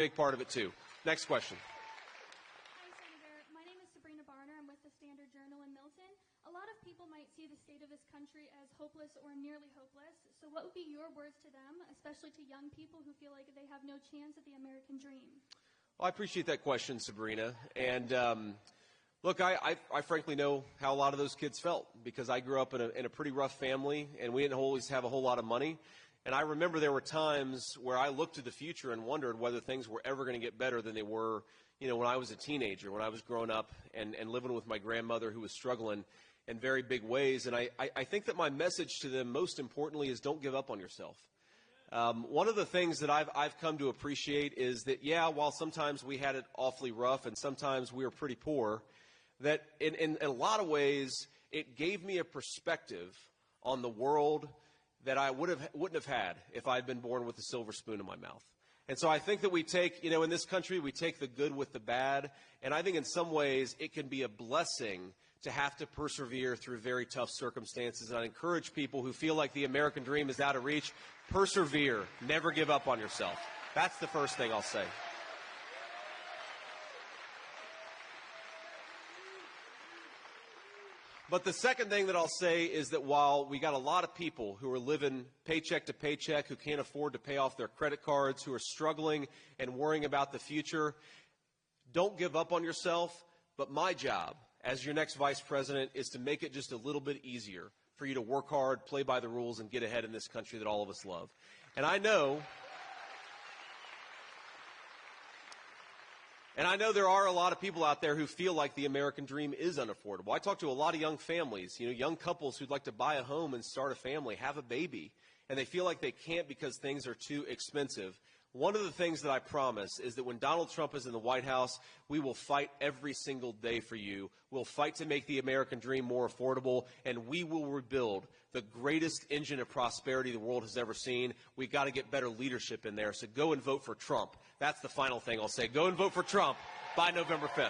big part of it too. Next question. Hi, Senator. My name is Sabrina Barner. I'm with the Standard Journal in Milton. A lot of people might see the state of this country as hopeless or nearly hopeless. So what would be your words to them, especially to young people who feel like they have no chance at the American dream? Well, I appreciate that question, Sabrina. And look, I frankly know how a lot of those kids felt because I grew up in a pretty rough family, and we didn't always have a whole lot of money. And I remember there were times where I looked to the future and wondered whether things were ever going to get better than they were, when I was a teenager, when I was growing up and living with my grandmother who was struggling in very big ways. And I think that my message to them, most importantly, is don't give up on yourself. One of the things that I've come to appreciate is that, while sometimes we had it awfully rough and sometimes we were pretty poor, that in a lot of ways it gave me a perspective on the world that I wouldn't have had if I had been born with a silver spoon in my mouth. And so I think that we take, in this country, we take the good with the bad. And I think in some ways it can be a blessing to have to persevere through very tough circumstances. And I encourage people who feel like the American dream is out of reach, persevere. Never give up on yourself. That's the first thing I'll say. But the second thing that I'll say is that while we got a lot of people who are living paycheck to paycheck, who can't afford to pay off their credit cards, who are struggling and worrying about the future, don't give up on yourself. But my job as your next vice president is to make it just a little bit easier for you to work hard, play by the rules, and get ahead in this country that all of us love. And I know there are a lot of people out there who feel like the American dream is unaffordable. I talk to a lot of young families, young couples who'd like to buy a home and start a family, have a baby, and they feel like they can't because things are too expensive. One of the things that I promise is that when Donald Trump is in the White House, we will fight every single day for you. We'll fight to make the American dream more affordable, and we will rebuild the greatest engine of prosperity the world has ever seen. We've got to get better leadership in there, so go and vote for Trump. That's the final thing I'll say. Go and vote for Trump by November 5th.